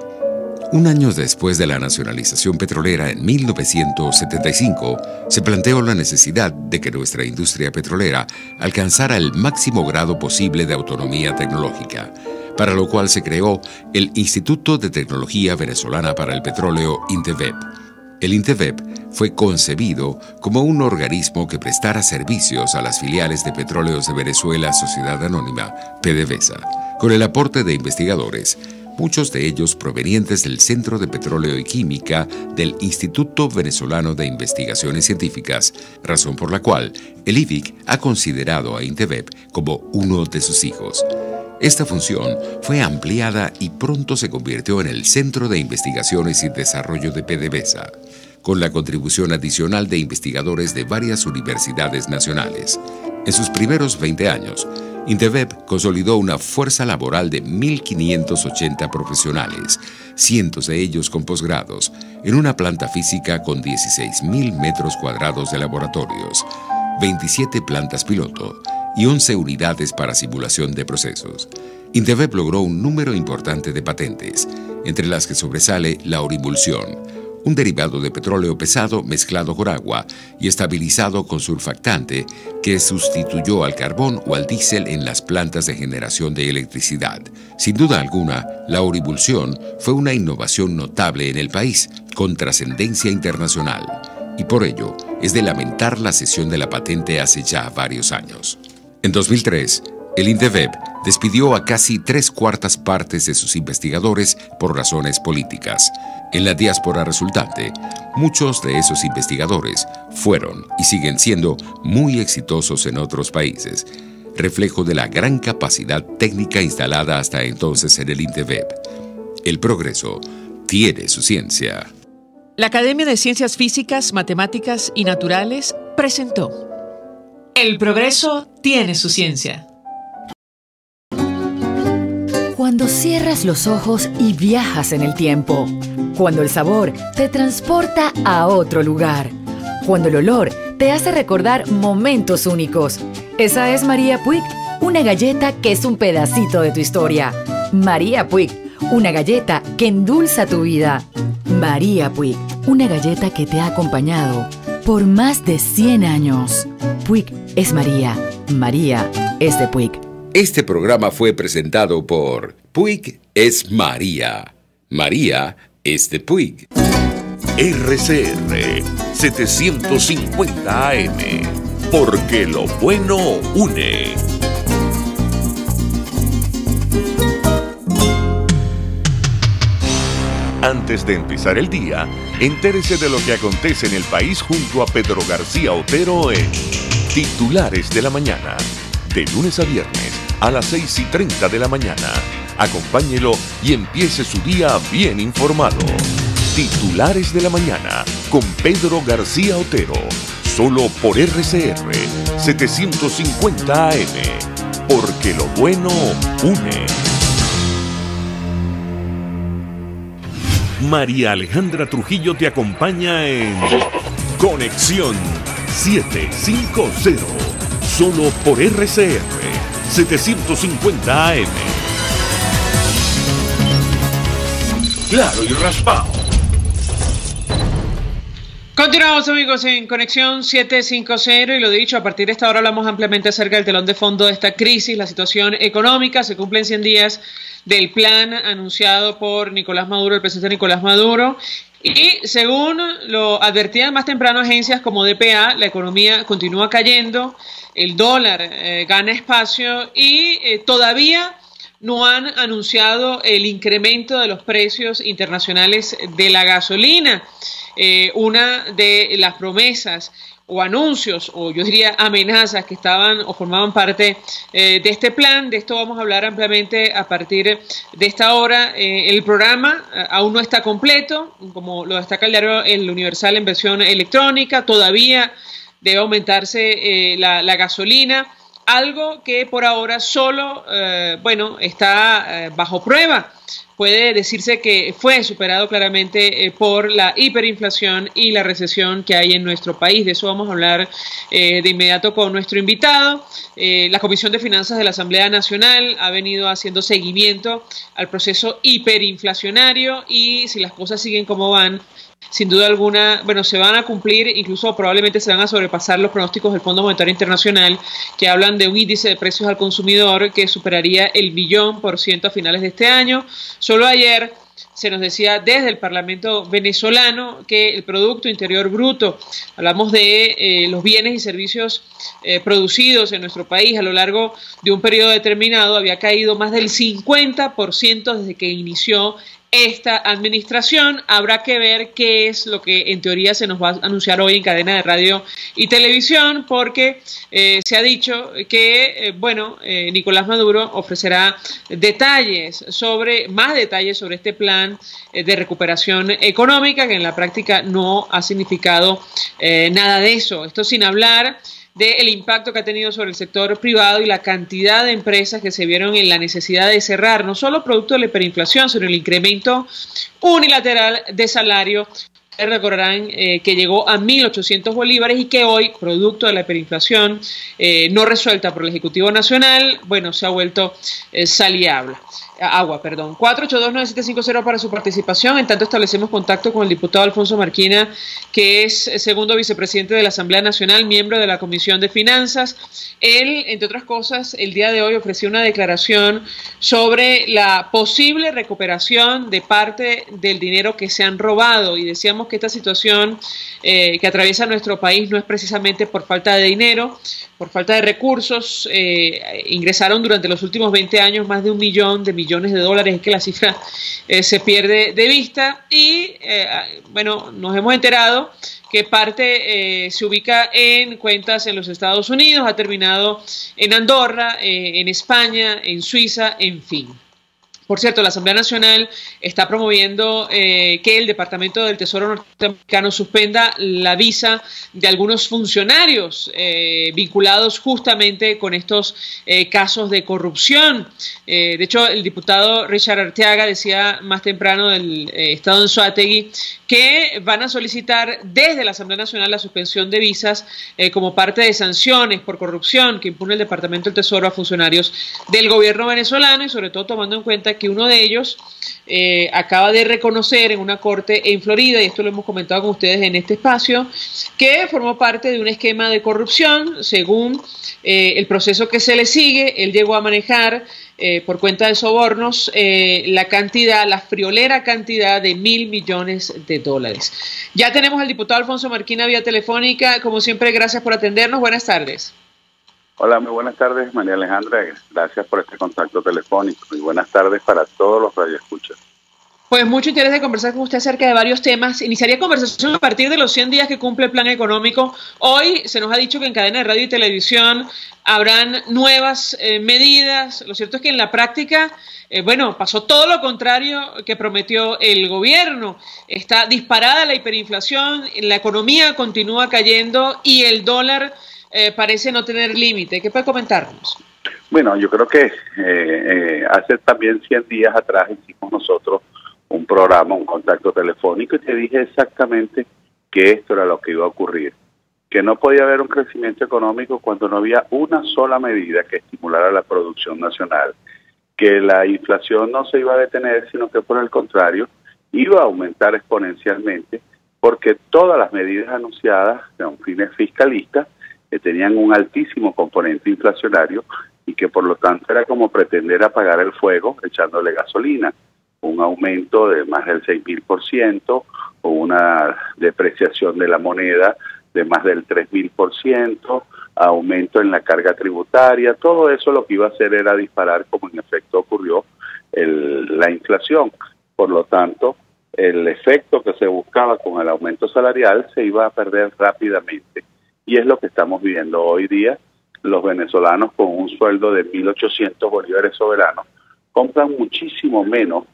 Un año después de la nacionalización petrolera en 1975, se planteó la necesidad de que nuestra industria petrolera alcanzara el máximo grado posible de autonomía tecnológica, para lo cual se creó el Instituto de Tecnología Venezolana para el Petróleo, INTEVEP. El INTEVEP fue concebido como un organismo que prestara servicios a las filiales de Petróleos de Venezuela Sociedad Anónima, PDVSA, con el aporte de investigadores, muchos de ellos provenientes del Centro de Petróleo y Química del Instituto Venezolano de Investigaciones Científicas, razón por la cual el IVIC ha considerado a INTEVEP como uno de sus hijos. Esta función fue ampliada y pronto se convirtió en el Centro de Investigaciones y Desarrollo de PDVSA, con la contribución adicional de investigadores de varias universidades nacionales. En sus primeros 20 años, INTEVEP consolidó una fuerza laboral de 1.580 profesionales, cientos de ellos con posgrados, en una planta física con 16.000 metros cuadrados de laboratorios, 27 plantas piloto y 11 unidades para simulación de procesos. INTEVEP logró un número importante de patentes, entre las que sobresale la orimulsión, un derivado de petróleo pesado mezclado con agua y estabilizado con surfactante que sustituyó al carbón o al diésel en las plantas de generación de electricidad. Sin duda alguna, la orimulsión fue una innovación notable en el país, con trascendencia internacional, y por ello es de lamentar la cesión de la patente hace ya varios años. En 2003, el INTEVEP despidió a casi 3/4 partes de sus investigadores por razones políticas. En la diáspora resultante, muchos de esos investigadores fueron y siguen siendo muy exitosos en otros países. reflejo de la gran capacidad técnica instalada hasta entonces en el INTEVEP. El progreso tiene su ciencia. La Academia de Ciencias Físicas, Matemáticas y Naturales presentó El progreso tiene su ciencia. Cuando cierras los ojos y viajas en el tiempo. Cuando el sabor te transporta a otro lugar. Cuando el olor te hace recordar momentos únicos. Esa es María Puig, una galleta que es un pedacito de tu historia. María Puig, una galleta que endulza tu vida. María Puig, una galleta que te ha acompañado por más de 100 años. Puig es María. María es de Puig. Este programa fue presentado por Puig es María. María es de Puig. RCR 750 AM, porque lo bueno une. Antes de empezar el día, entérese de lo que acontece en el país junto a Pedro García Otero en Titulares de la Mañana, de lunes a viernes a las 6:30 de la mañana. Acompáñelo y empiece su día bien informado. Titulares de la Mañana con Pedro García Otero, solo por RCR 750 AM, porque lo bueno une. María Alejandra Trujillo te acompaña en Conexión 750, solo por RCR 750 AM. Claro y raspado. Continuamos, amigos, en Conexión 750 y lo dicho, a partir de esta hora hablamos ampliamente acerca del telón de fondo de esta crisis, la situación económica. Se cumplen 100 días del plan anunciado por Nicolás Maduro, el presidente Nicolás Maduro, y según lo advertían más temprano agencias como DPA, la economía continúa cayendo, el dólar gana espacio y todavía no han anunciado el incremento de los precios internacionales de la gasolina. Una de las promesas o anuncios, o yo diría amenazas que estaban o formaban parte de este plan. De esto vamos a hablar ampliamente a partir de esta hora. El programa aún no está completo, como lo destaca el diario El Universal en versión electrónica. Todavía debe aumentarse la gasolina, algo que por ahora solo, está bajo prueba. Puede decirse que fue superado claramente por la hiperinflación y la recesión que hay en nuestro país. De eso vamos a hablar de inmediato con nuestro invitado. La Comisión de Finanzas de la Asamblea Nacional ha venido haciendo seguimiento al proceso hiperinflacionario y si las cosas siguen como van, sin duda alguna, se van a cumplir, incluso probablemente se van a sobrepasar los pronósticos del Fondo Monetario Internacional, que hablan de un índice de precios al consumidor que superaría el 1.000.000% a finales de este año. Solo ayer se nos decía desde el Parlamento venezolano que el Producto Interior Bruto, hablamos de los bienes y servicios producidos en nuestro país a lo largo de un periodo determinado, había caído más del 50% desde que inició esta administración. Habrá que ver qué es lo que en teoría se nos va a anunciar hoy en cadena de radio y televisión, porque se ha dicho que Nicolás Maduro ofrecerá más detalles sobre este plan de recuperación económica, que en la práctica no ha significado nada de eso. Esto sin hablar del impacto que ha tenido sobre el sector privado y la cantidad de empresas que se vieron en la necesidad de cerrar, no solo producto de la hiperinflación, sino el incremento unilateral de salario. Recordarán que llegó a 1.800 bolívares y que hoy, producto de la hiperinflación no resuelta por el Ejecutivo Nacional, se ha vuelto agua. 482-9750 para su participación. En tanto establecemos contacto con el diputado Alfonso Marquina, que es segundo vicepresidente de la Asamblea Nacional, miembro de la Comisión de Finanzas. Él, entre otras cosas, el día de hoy ofreció una declaración sobre la posible recuperación de parte del dinero que se han robado, y decíamos que esta situación que atraviesa nuestro país no es precisamente por falta de dinero, por falta de recursos. Ingresaron durante los últimos 20 años más de 1 millón de millones de dólares, es que la cifra se pierde de vista, y nos hemos enterado que parte se ubica en cuentas en los Estados Unidos, ha terminado en Andorra, en España, en Suiza, en fin. Por cierto, la Asamblea Nacional está promoviendo que el Departamento del Tesoro norteamericano suspenda la visa de algunos funcionarios vinculados justamente con estos casos de corrupción. De hecho, el diputado Richard Arteaga decía más temprano del estado de Anzoátegui que van a solicitar desde la Asamblea Nacional la suspensión de visas como parte de sanciones por corrupción que impone el Departamento del Tesoro a funcionarios del gobierno venezolano, y sobre todo tomando en cuenta que uno de ellos acaba de reconocer en una corte en Florida, y esto lo hemos comentado con ustedes en este espacio, que formó parte de un esquema de corrupción. Según el proceso que se le sigue, él llegó a manejar por cuenta de sobornos la friolera cantidad de $1.000 millones. Ya tenemos al diputado Alfonso Marquina vía telefónica. Como siempre, gracias por atendernos. Buenas tardes. Hola, muy buenas tardes, María Alejandra. Gracias por este contacto telefónico y buenas tardes para todos los radioescuchas. Pues mucho interés de conversar con usted acerca de varios temas. Iniciaría conversación a partir de los 100 días que cumple el plan económico. Hoy se nos ha dicho que en cadena de radio y televisión habrán nuevas medidas. Lo cierto es que en la práctica, pasó todo lo contrario que prometió el gobierno. Está disparada la hiperinflación, la economía continúa cayendo y el dólar parece no tener límite. ¿Qué puede comentarnos? Bueno, yo creo que hace también 100 días atrás hicimos nosotros un programa, un contacto telefónico, y te dije exactamente que esto era lo que iba a ocurrir, que no podía haber un crecimiento económico cuando no había una sola medida que estimulara la producción nacional, que la inflación no se iba a detener, sino que por el contrario iba a aumentar exponencialmente, porque todas las medidas anunciadas con fines fiscalistas tenían un altísimo componente inflacionario y que por lo tanto era como pretender apagar el fuego echándole gasolina. Un aumento de más del 6.000%, o una depreciación de la moneda de más del 3.000%, aumento en la carga tributaria, todo eso lo que iba a hacer era disparar, como en efecto ocurrió, la inflación. Por lo tanto, el efecto que se buscaba con el aumento salarial se iba a perder rápidamente. Y es lo que estamos viendo hoy día. Los venezolanos con un sueldo de 1.800 bolívares soberanos compran muchísimo menos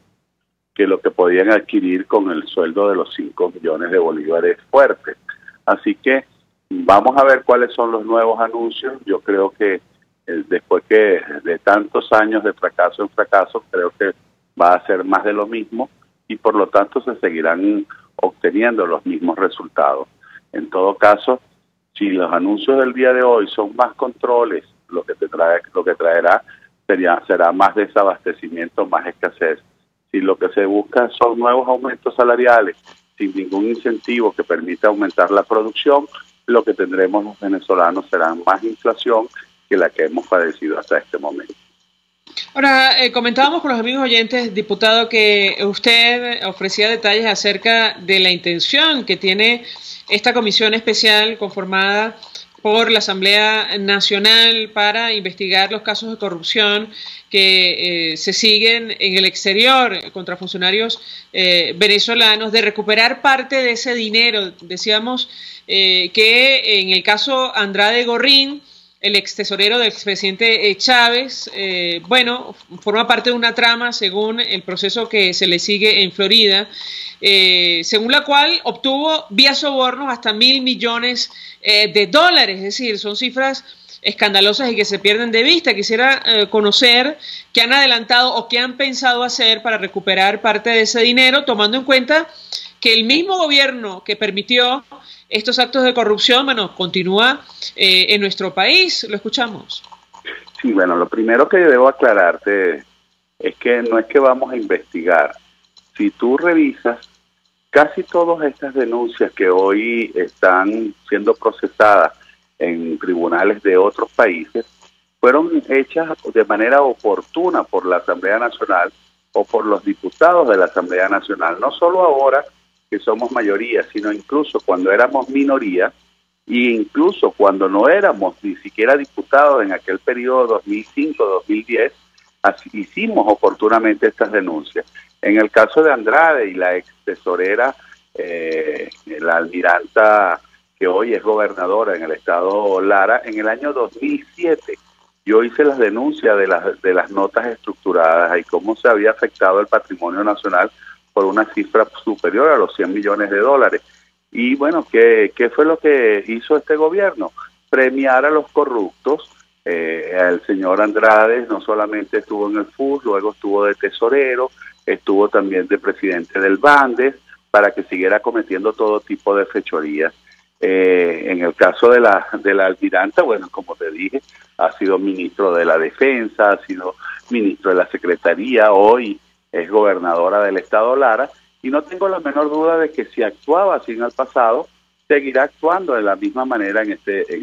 que lo que podían adquirir con el sueldo de los 5 millones de bolívares fuertes. Así que vamos a ver cuáles son los nuevos anuncios. Yo creo que después que de tantos años de fracaso en fracaso, creo que va a ser más de lo mismo y por lo tanto se seguirán obteniendo los mismos resultados. En todo caso, si los anuncios del día de hoy son más controles, lo que traerá será más desabastecimiento, más escasez. Si lo que se busca son nuevos aumentos salariales sin ningún incentivo que permita aumentar la producción, lo que tendremos los venezolanos será más inflación que la que hemos padecido hasta este momento. Ahora, comentábamos con los amigos oyentes, diputado, que usted ofrecía detalles acerca de la intención que tiene esta comisión especial conformada por la Asamblea Nacional para investigar los casos de corrupción que se siguen en el exterior contra funcionarios venezolanos, de recuperar parte de ese dinero. Decíamos que en el caso Andrade Gorrín, el ex tesorero del expresidente Chávez, forma parte de una trama según el proceso que se le sigue en Florida, según la cual obtuvo vía sobornos hasta $1.000 millones, es decir, son cifras escandalosas y que se pierden de vista. Quisiera conocer qué han adelantado o qué han pensado hacer para recuperar parte de ese dinero, tomando en cuenta que el mismo gobierno que permitió estos actos de corrupción, continúa en nuestro país. Lo escuchamos. Sí, bueno, lo primero que debo aclararte es que no es que vamos a investigar. Si tú revisas, casi todas estas denuncias que hoy están siendo procesadas en tribunales de otros países fueron hechas de manera oportuna por la Asamblea Nacional o por los diputados de la Asamblea Nacional, no solo ahora que somos mayoría, sino incluso cuando éramos minoría e incluso cuando no éramos ni siquiera diputados en aquel periodo 2005-2010, hicimos oportunamente estas denuncias. En el caso de Andrade y la ex tesorera la almiranta que hoy es gobernadora en el estado Lara, en el año 2007 yo hice las denuncias de las notas estructuradas y cómo se había afectado el patrimonio nacional por una cifra superior a los 100 millones de dólares. Y bueno, ¿qué fue lo que hizo este gobierno? Premiar a los corruptos. El señor Andrade no solamente estuvo en el FUS, luego estuvo de tesorero, estuvo también de presidente del Bandes, para que siguiera cometiendo todo tipo de fechorías. En el caso de la almiranta, bueno, como te dije, ha sido ministro de la Defensa, ha sido ministro de la Secretaría, hoy es gobernadora del estado Lara, y no tengo la menor duda de que si actuaba así en el pasado, seguirá actuando de la misma manera en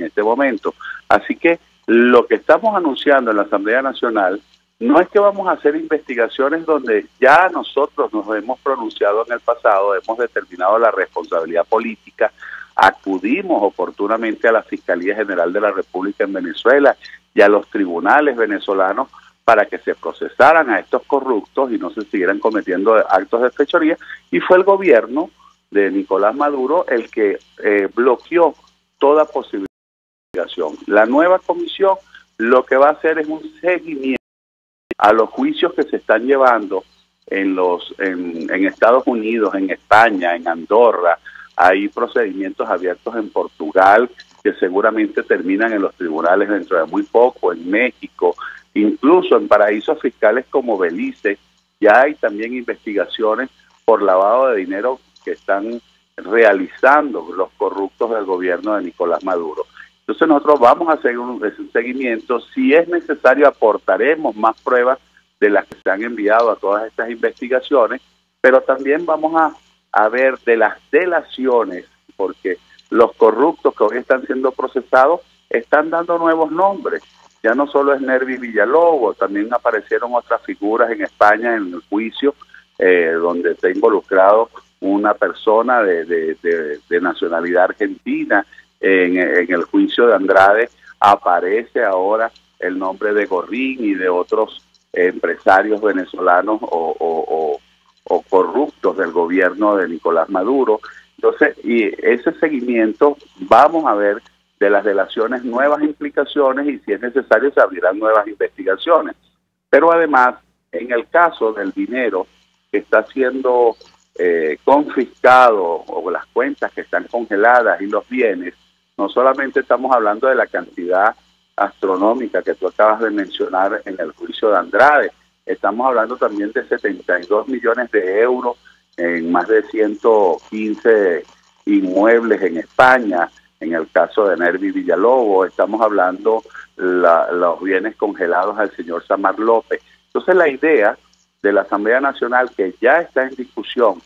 este momento. Así que lo que estamos anunciando en la Asamblea Nacional no es que vamos a hacer investigaciones donde ya nosotros nos hemos pronunciado en el pasado, hemos determinado la responsabilidad política, acudimos oportunamente a la Fiscalía General de la República en Venezuela y a los tribunales venezolanos para que se procesaran a estos corruptos y no se siguieran cometiendo actos de fechoría, y fue el gobierno de Nicolás Maduro el que bloqueó toda posibilidad de investigación. La nueva comisión lo que va a hacer es un seguimiento a los juicios que se están llevando en Estados Unidos, en España, en Andorra. Hay procedimientos abiertos en Portugal que seguramente terminan en los tribunales dentro de muy poco, en México, incluso en paraísos fiscales como Belice. Ya hay también investigaciones por lavado de dinero que están realizando los corruptos del gobierno de Nicolás Maduro. Entonces nosotros vamos a hacer un seguimiento. Si es necesario, aportaremos más pruebas de las que se han enviado a todas estas investigaciones, pero también vamos a ver de las delaciones, porque los corruptos que hoy están siendo procesados están dando nuevos nombres. Ya no solo es Nervi Villalobos, también aparecieron otras figuras en España en el juicio, donde está involucrado una persona de nacionalidad argentina. En el juicio de Andrade aparece ahora el nombre de Gorrín y de otros empresarios venezolanos o corruptos del gobierno de Nicolás Maduro. Entonces, y ese seguimiento, vamos a ver de las delaciones nuevas implicaciones, y si es necesario se abrirán nuevas investigaciones. Pero además, en el caso del dinero que está siendo confiscado, o las cuentas que están congeladas y los bienes, no solamente estamos hablando de la cantidad astronómica que tú acabas de mencionar en el juicio de Andrade, estamos hablando también de 72 millones de euros en más de 115 inmuebles en España. En el caso de Nervi Villalobos, estamos hablando los bienes congelados al señor Samar López. Entonces la idea de la Asamblea Nacional, que ya está en discusión,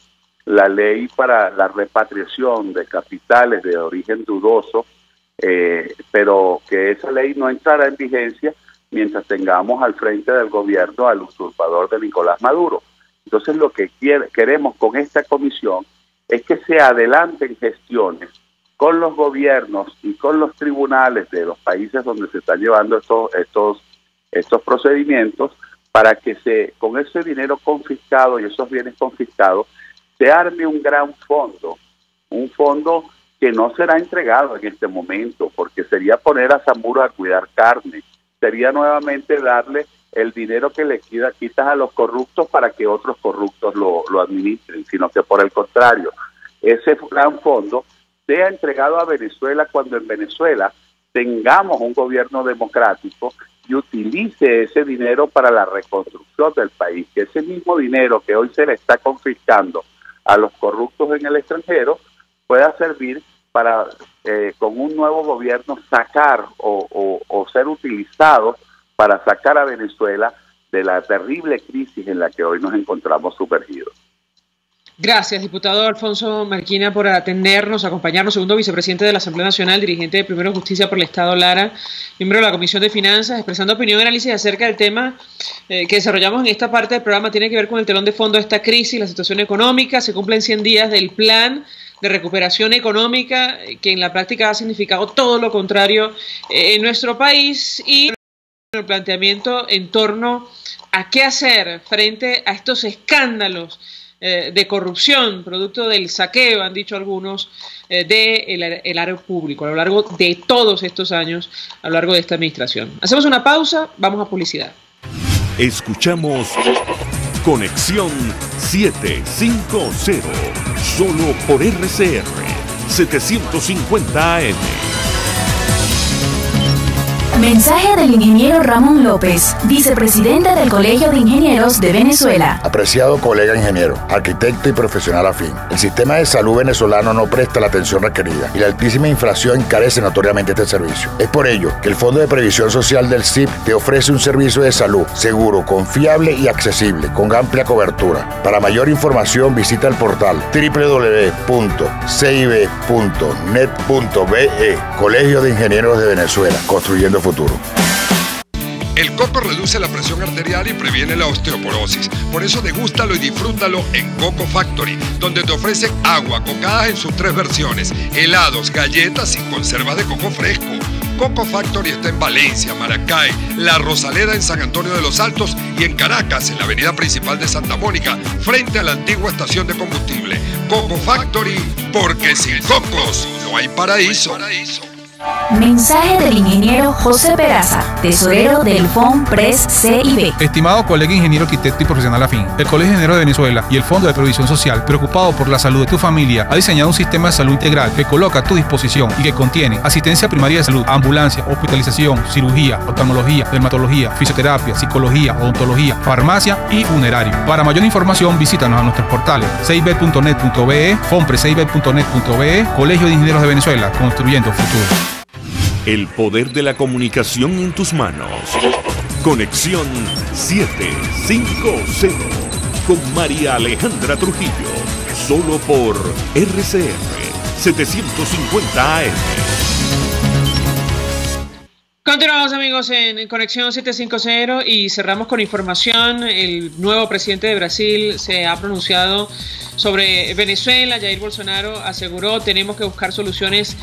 la ley para la repatriación de capitales de origen dudoso, pero que esa ley no entrará en vigencia mientras tengamos al frente del gobierno al usurpador de Nicolás Maduro. Entonces lo que queremos con esta comisión es que se adelanten gestiones con los gobiernos y con los tribunales de los países donde se están llevando estos procedimientos, para que con ese dinero confiscado y esos bienes confiscados se arme un gran fondo, un fondo que no será entregado en este momento, porque sería poner a Zamuro a cuidar carne, sería nuevamente darle el dinero que le quitas a los corruptos para que otros corruptos lo administren, sino que por el contrario, ese gran fondo sea entregado a Venezuela cuando en Venezuela tengamos un gobierno democrático y utilice ese dinero para la reconstrucción del país, que ese mismo dinero que hoy se le está confiscando a los corruptos en el extranjero pueda servir para, con un nuevo gobierno, sacar o ser utilizado para sacar a Venezuela de la terrible crisis en la que hoy nos encontramos sumergidos. Gracias, diputado Alfonso Marquina, por atendernos, acompañarnos, segundo vicepresidente de la Asamblea Nacional, dirigente de Primero Justicia por el Estado Lara, miembro de la Comisión de Finanzas, expresando opinión y análisis acerca del tema que desarrollamos en esta parte del programa. Tiene que ver con el telón de fondo de esta crisis, la situación económica. Se cumplen 100 días del plan de recuperación económica, que en la práctica ha significado todo lo contrario en nuestro país, y el planteamiento en torno a qué hacer frente a estos escándalos de corrupción, producto del saqueo, han dicho algunos, del erario público a lo largo de todos estos años, a lo largo de esta administración. Hacemos una pausa, vamos a publicidad. Escuchamos Conexión 750, solo por RCR 750 AM. Mensaje del ingeniero Ramón López, vicepresidente del Colegio de Ingenieros de Venezuela. Apreciado colega ingeniero, arquitecto y profesional afín, el sistema de salud venezolano no presta la atención requerida y la altísima inflación encarece notoriamente este servicio. Es por ello que el Fondo de Previsión Social del CIP te ofrece un servicio de salud seguro, confiable y accesible, con amplia cobertura. Para mayor información visita el portal www.cib.net.be, Colegio de Ingenieros de Venezuela, construyendo futuro. El coco reduce la presión arterial y previene la osteoporosis. Por eso degústalo y disfrútalo en Coco Factory, donde te ofrecen agua, cocadas en sus 3 versiones, helados, galletas y conservas de coco fresco. Coco Factory está en Valencia, Maracay, La Rosaleda en San Antonio de los Altos y en Caracas, en la avenida principal de Santa Mónica, frente a la antigua estación de combustible. Coco Factory, porque sin cocos no hay paraíso. Mensaje del ingeniero José Peraza, tesorero del FONPRES CIB. Estimado colega ingeniero, arquitecto y profesional afín, el Colegio de Ingenieros de Venezuela y el Fondo de Previsión Social, preocupado por la salud de tu familia, ha diseñado un sistema de salud integral que coloca a tu disposición y que contiene asistencia primaria de salud, ambulancia, hospitalización, cirugía, oftalmología, dermatología, fisioterapia, psicología, odontología, farmacia y funerario. Para mayor información, visítanos a nuestros portales cib.net.be, fonprescib.net.be, Colegio de Ingenieros de Venezuela, construyendo futuro. El poder de la comunicación en tus manos. Conexión 750 con María Alejandra Trujillo. Solo por RCR 750 AM. Continuamos, amigos, en Conexión 750 y cerramos con información. El nuevo presidente de Brasil se ha pronunciado sobre Venezuela. Jair Bolsonaro aseguró: tenemos que buscar soluciones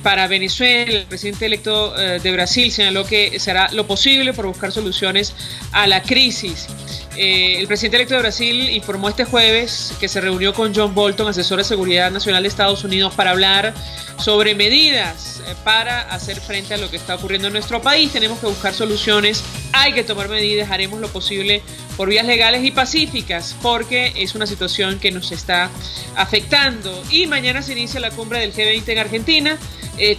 para Venezuela. El presidente electo de Brasil señaló que será lo posible por buscar soluciones a la crisis. El presidente electo de Brasil informó este jueves que se reunió con John Bolton, asesor de seguridad nacional de Estados Unidos, para hablar sobre medidas para hacer frente a lo que está ocurriendo en nuestro país. Tenemos que buscar soluciones, hay que tomar medidas, haremos lo posible por vías legales y pacíficas, porque es una situación que nos está afectando. Y mañana se inicia la cumbre del G20 en Argentina.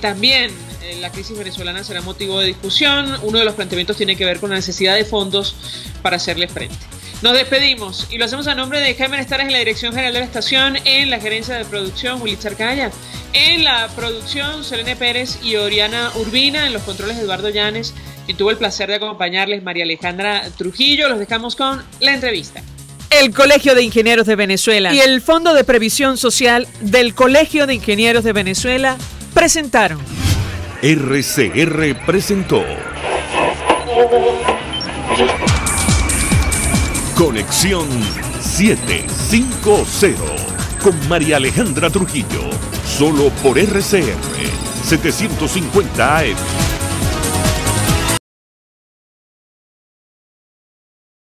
También la crisis venezolana será motivo de discusión. Uno de los planteamientos tiene que ver con la necesidad de fondos para hacerle frente. Nos despedimos y lo hacemos a nombre de Jaime Estares en la dirección general de la estación, en la gerencia de producción Willy Charcaya, en la producción Selene Pérez y Oriana Urbina, en los controles Eduardo Llanes, y tuvo el placer de acompañarles María Alejandra Trujillo. Los dejamos con la entrevista. El Colegio de Ingenieros de Venezuela y el Fondo de Previsión Social del Colegio de Ingenieros de Venezuela presentaron. RCR presentó Conexión 750 con María Alejandra Trujillo, solo por RCR 750 AM.